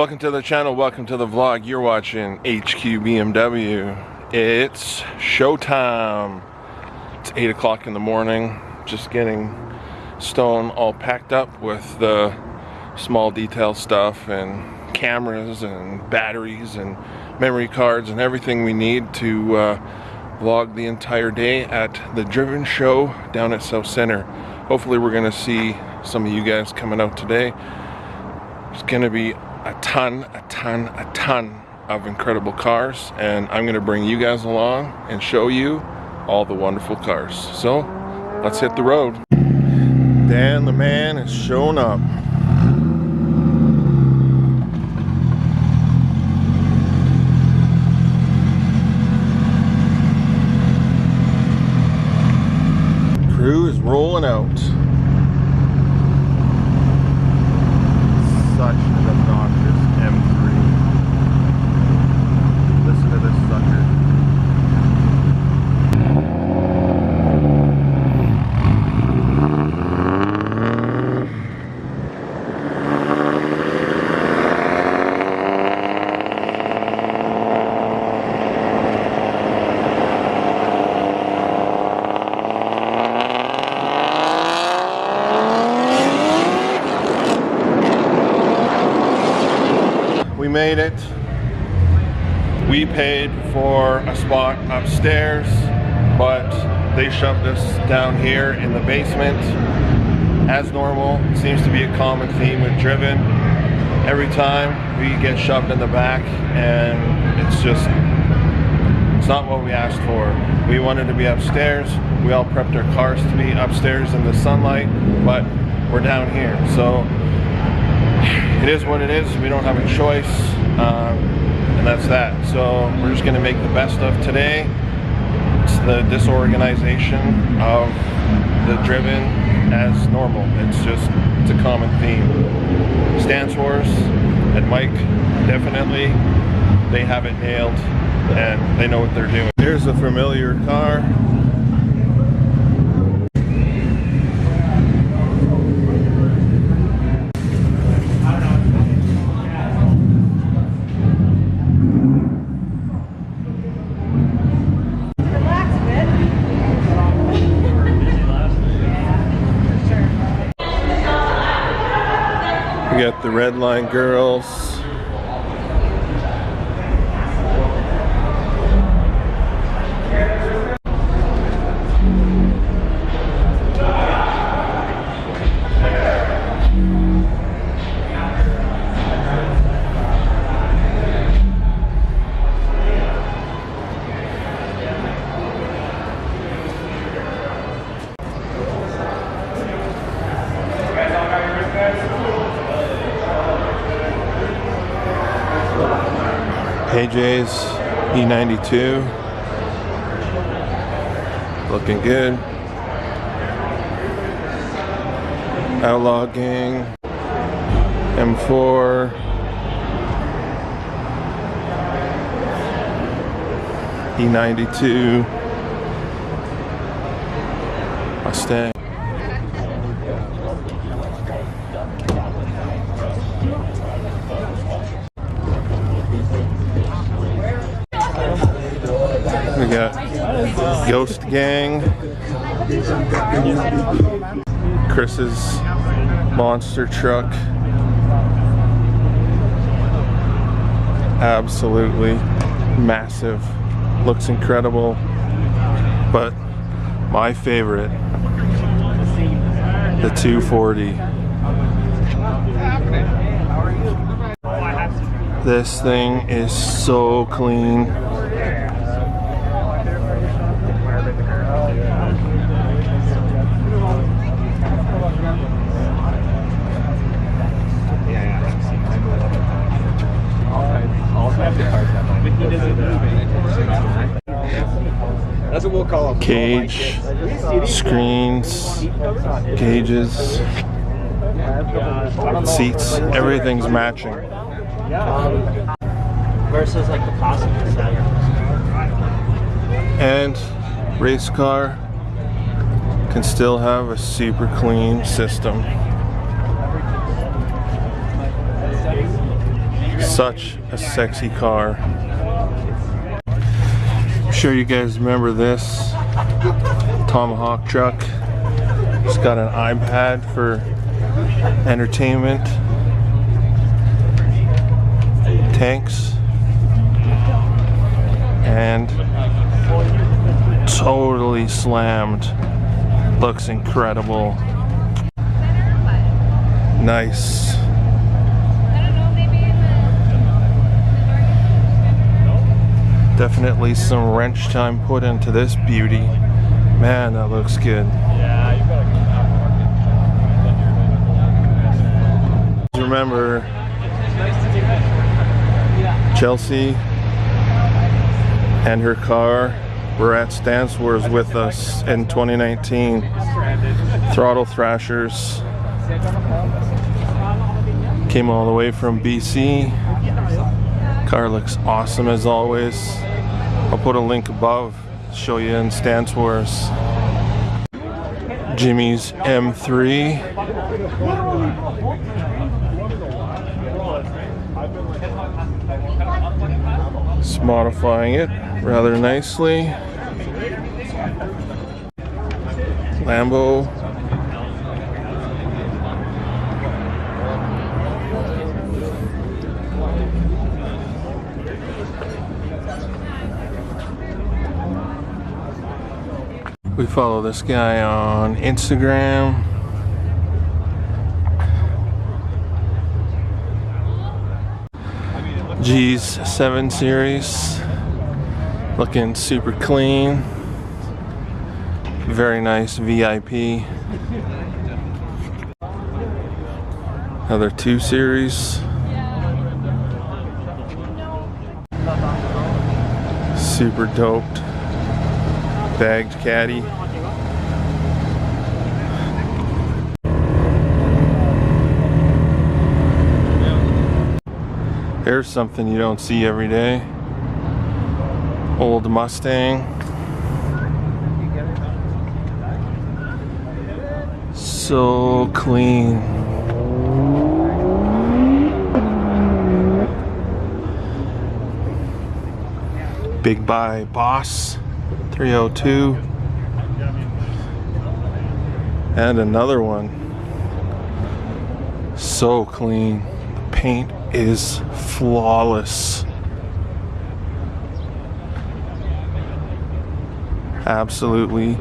Welcome to the channel, welcome to the vlog. You're watching HQ BMW. It's showtime. It's 8 o'clock in the morning. Just getting Stone all packed up with the small detail stuff and cameras and batteries and memory cards and everything we need to vlog the entire day at the Driven show down at South Center. Hopefully we're gonna see some of you guys coming out today. It's gonna be a ton of incredible cars, and I'm gonna bring you guys along and show you all the wonderful cars. So let's hit the road. Dan the man is showing up. Crew is rolling out. Such an obnoxious M3. Listen to this sucker. We made it. We paid for a spot upstairs, but they shoved us down here in the basement. As normal, it seems to be a common theme with Driven. Every time we get shoved in the back, and it's not what we asked for. We wanted to be upstairs. We all prepped our cars to be upstairs in the sunlight, but we're down here. So it is what it is. We don't have a choice, and that's that. So we're just going to make the best of today. It's the disorganization of the Driven as normal. It's a common theme. Stance Wars and Mike, definitely, they have it nailed and they know what they're doing. Here's a familiar car. We got the Red Line girls. AJ's E92, looking good. Outlaw Gang, M4, E92, Mustang. We got Ghost Gang, Chris's monster truck, absolutely massive, looks incredible, but my favorite, the 240. This thing is so clean. That's what we'll call a cage, screens, gauges, seats, everything's matching. Versus like the passenger side. And race car can still have a super clean system. Such a sexy car. I'm sure you guys remember this Tomahawk truck. It's got an iPad for entertainment. Tanks. And totally slammed. Looks incredible. Nice. Definitely some wrench time put into this beauty. Man, that looks good. Remember Chelsea and her car were at Stance Wars with us in 2019. Throttle Thrashers. Came all the way from BC. Car looks awesome as always. I'll put a link above, show you in Stance Wars. Jimmy's M3. Just modifying it rather nicely. Lambo. We follow this guy on Instagram. G's 7 Series. Looking super clean. Very nice VIP. Another 2 Series. Super doped. Bagged caddy. There's something you don't see every day. Old Mustang. So clean. Big Buy Boss 302. And another one. So clean. The paint is flawless. Absolutely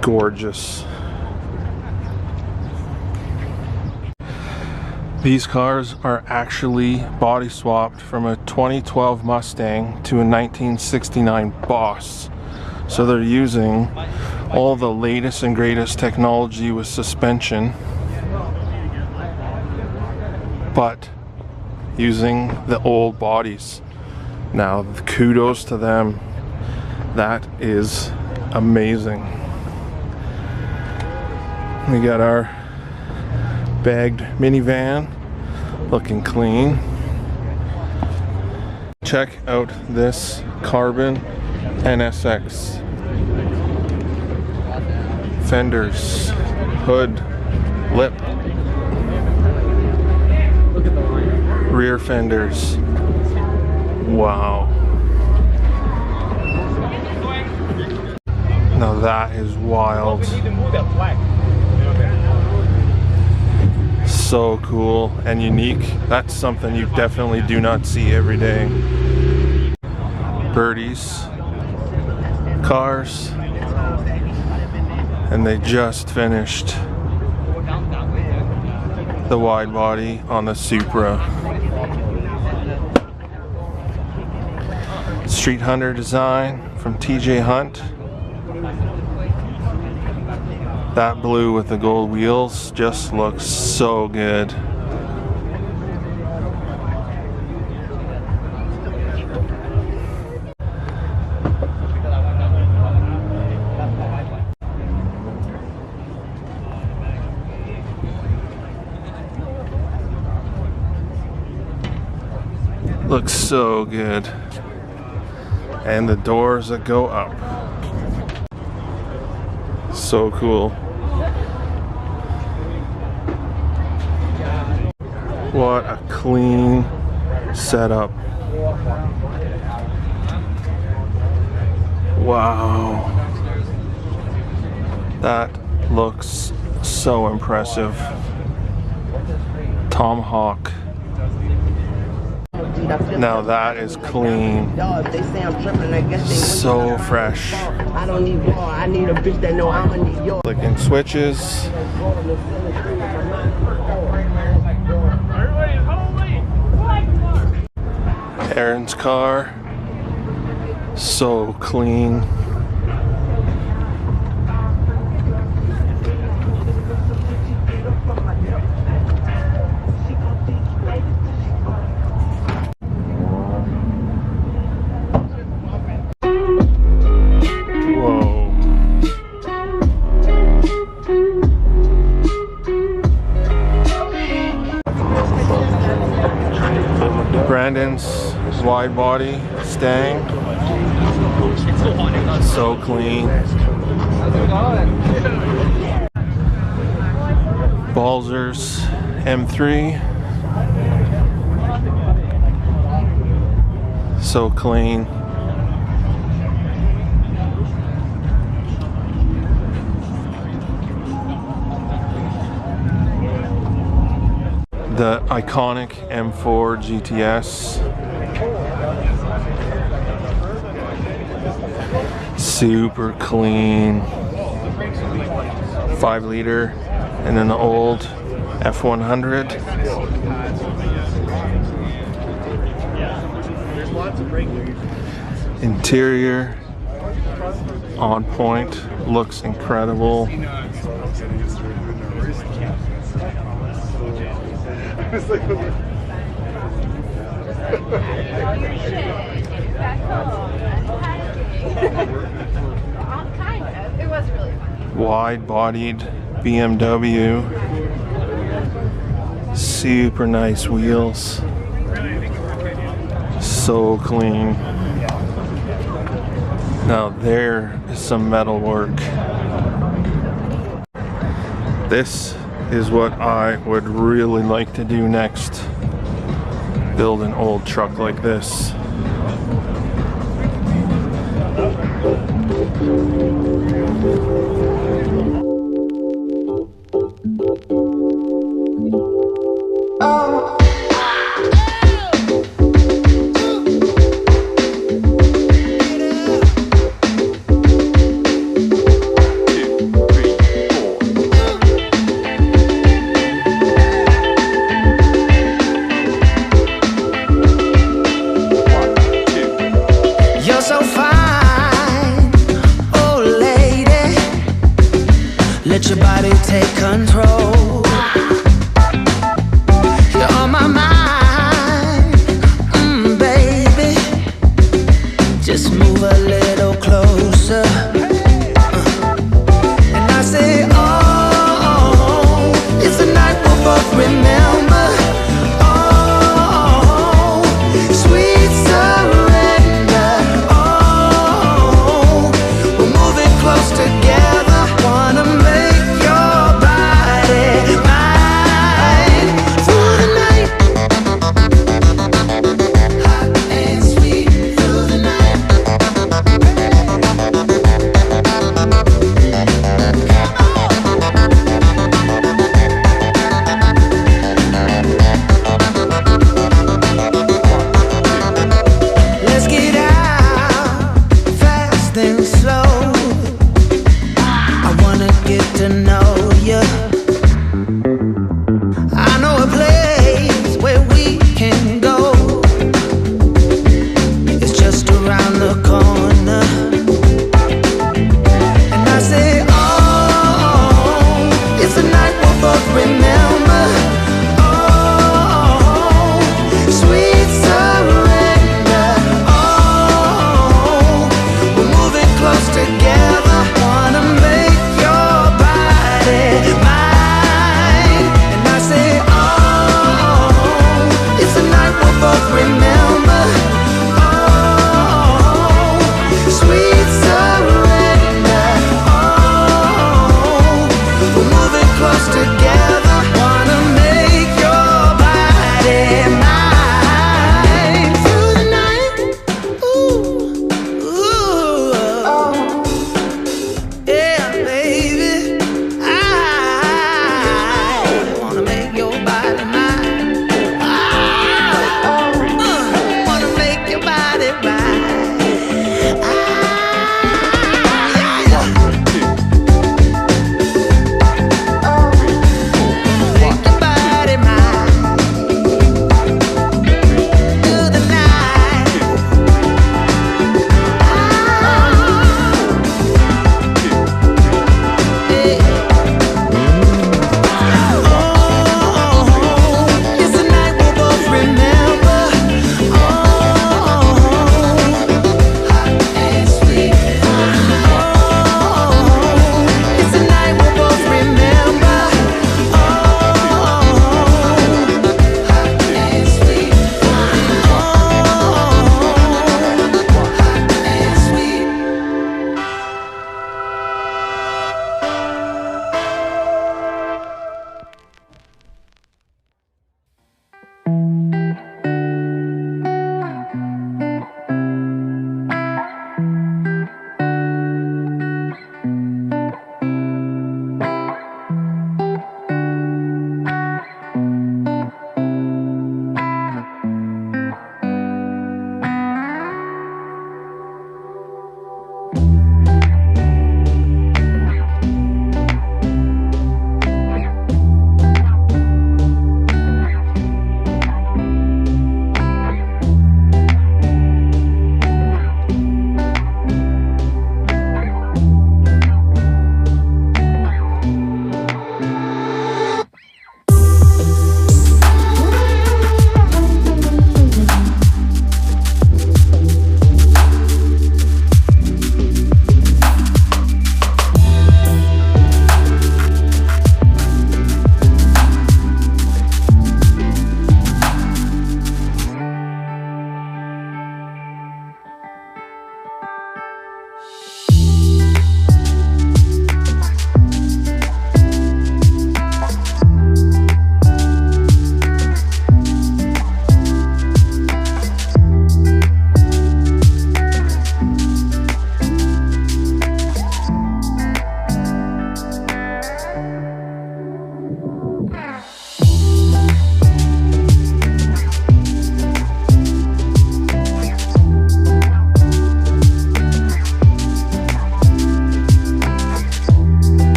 gorgeous. These cars are actually body swapped from a 2012 Mustang to a 1969 Boss. So they're using all the latest and greatest technology with suspension, but using the old bodies. Now, kudos to them. That is amazing. We got our bagged minivan, looking clean. Check out this carbon NSX. Fenders, hood, lip, rear fenders. Wow. Now that is wild. So cool and unique. That's something you definitely do not see every day. Birdie's cars. And they just finished the wide body on the Supra. Street Hunter design from TJ Hunt. That blue with the gold wheels just looks so good. Looks so good. And the doors that go up. So cool. What a clean setup. Wow. That looks so impressive. Tomahawk. Now that is clean. So fresh. I don't need more. I need a bitch that know I'ma need yours. Clicking switches. Aaron's car. So clean. Brandon's wide body Stang, so clean. Balzer's M3, so clean. The iconic M4 GTS. Super clean. 5-liter, and then the old F100. Interior on point, looks incredible. Wide-bodied BMW. Super nice wheels. So clean. Now there is some metal work. This is what I would really like to do next. Build an old truck like this. Let your body take control. You're on my mind, baby. Just move a little closer. And I say, oh, it's a night we'll both remember. Oh, sweet surrender. Oh, we're moving close together. Wanna make your body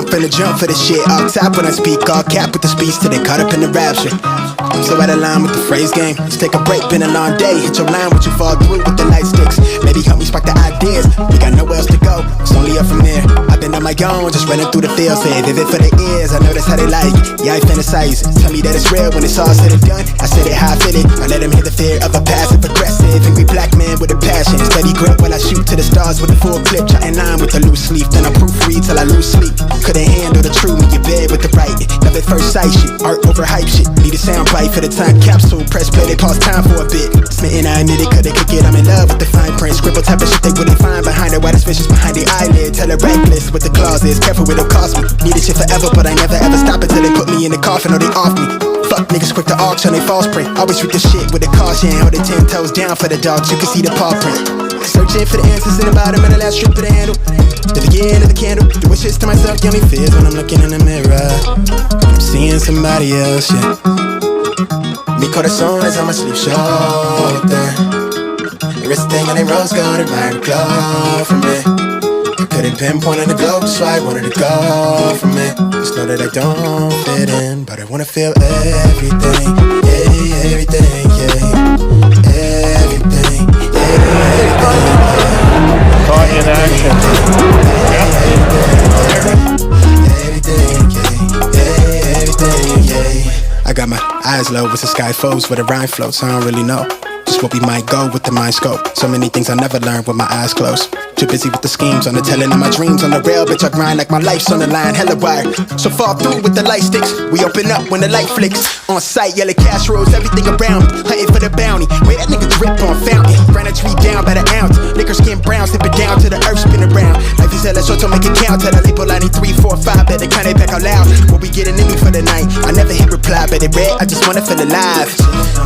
from the jump for the shit. All top when I speak, all cap with the speech till they caught up in the rapture. I'm so out of line with the phrase game. Let's take a break, been a long day. Hit your line, what you fall through with the light sticks. Maybe help me spark the ideas. We got nowhere else to go, it's only up from there. I've been on my own, just running through the field. Say vivid for the ears, I know that's how they like it. Yeah, I fantasize it. Tell me that it's real when it's all said and done. I said it how I feel it. I let them hear the fear of a passive aggressive angry black man with a passion. Steady grip while I shoot to the stars with a full clip. Chatting line with a loose leaf, then I proofread till I lose sleep. Couldn't handle the truth when you're bed with the right. Love at first sight shit, art over hype shit. Need a sound bite for the time capsule. Press play, they pause time for a bit. Smitten, I admit it, couldn't kick it. I'm in love with the fine print. Scribble type of shit they wouldn't find behind it. Why the suspicious behind the eyelid. Tell her reckless with the clauses. Careful it'll cost me. Need this shit forever, but I never ever stop until they put me in the coffin or they off me. Fuck niggas quick to auction, they false print. Always treat the shit with a caution. Hold it 10 toes down for the dogs, you can see the paw print. Searching for the answers in the bottom of the last strip of the handle. The beginning of the candle. Do wishes to myself, give me fears when I'm looking in the mirror. I'm seeing somebody else, yeah. Mi corazón is on my sleeve shoulder. The wrist thing and they rose gold, admire the glow from me. I couldn't pinpoint on the globe, that's why I wanted to go from it. Just know that I don't fit in, but I wanna feel everything, yeah, everything, yeah. Everything, yeah, everything. Caught in action. Everything, yeah, everything, yeah. I got my eyes low with the sky flows, where the rhyme floats, I don't really know. Just where we might go with the mind scope. So many things I never learned with my eyes closed. Too busy with the schemes, on the telling of my dreams. On the rail, bitch, I grind like my life's on the line, hella wired. So fall through with the light sticks. We open up when the light flicks. On sight, yellow casseroles, everything around me. Hunting for the bounty. Wait, that nigga drip on fountain. Ran a tree down by the ounce. Liquor skin brown, slip it down to the earth, spin around. Life is hella short, so make it count. Tell the label I need 3, 4, 5, better count it back out loud. What we getting in me for the night? I never hit reply, but it read, I just wanna feel alive.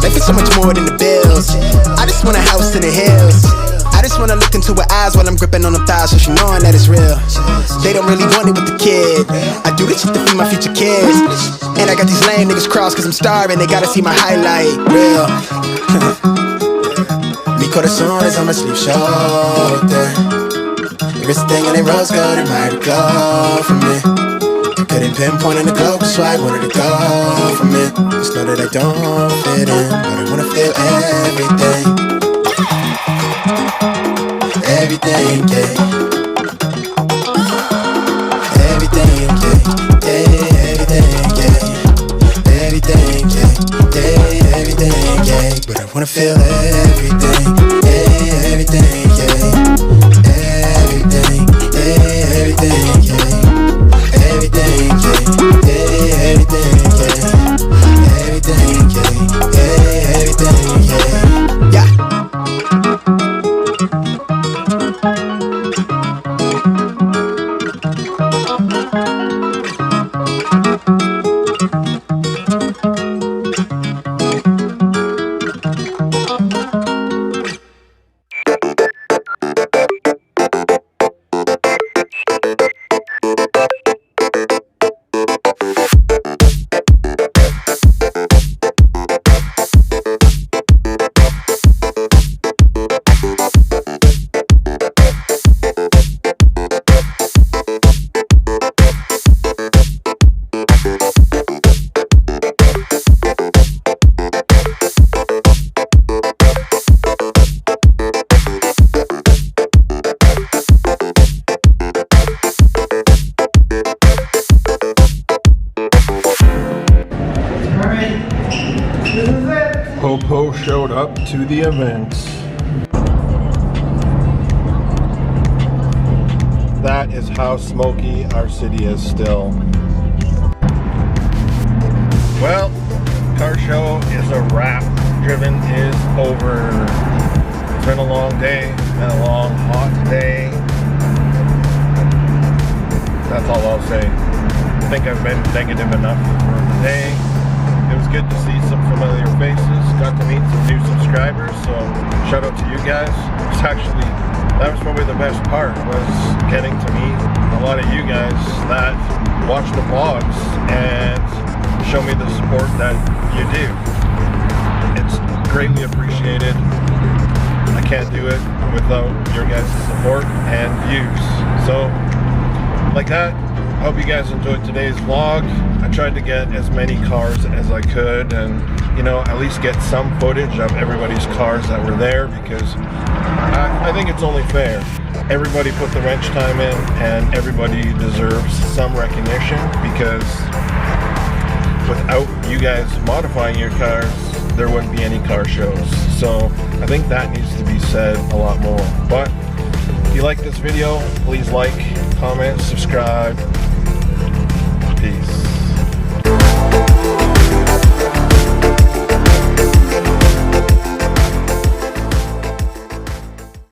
Life is so much more than the bills. I just want a house in the hills. I just wanna look into her eyes while I'm gripping on the thighs, so she knowing that it's real. They don't really want it with the kid. I do this shit to feed my future kids. And I got these lame niggas crossed cause I'm starving. They gotta see my highlight, real. Mi corazón is on my sleeve shoulder. The wrist thing and they rose gold, admire the glow from me. I couldn't pinpoint on the globe, that's why I wanted to go from it. Just know that I don't fit in, but I wanna feel everything. Everything, yeah. Everything, yeah. Everything, yeah. Everything, yeah. Everything, yeah. But I wanna feel everything, yeah. Everything, yeah. Everything, yeah. Everything, yeah. Everything, yeah. Everything, yeah. Everything, yeah. Everything, yeah. Yeah. Popo showed up to the event. That is how smoky our city is still. Well, car show is a wrap. Driven is over. It's been a long day, been a long, hot day. That's all I'll say. I think I've been negative enough for the day. It was good to see some familiar faces, got to meet some new subscribers, so shout out to you guys. That was probably the best part, was getting to meet a lot of you guys that watch the vlogs and show me the support that you do. It's greatly appreciated. I can't do it without your guys' support and views. So, like that, hope you guys enjoyed today's vlog. I tried to get as many cars as I could and, you know, at least get some footage of everybody's cars that were there, because I think it's only fair. Everybody put the wrench time in and everybody deserves some recognition, because without you guys modifying your cars, there wouldn't be any car shows. So I think that needs to be said a lot more. But if you like this video, please like, comment, subscribe. Peace.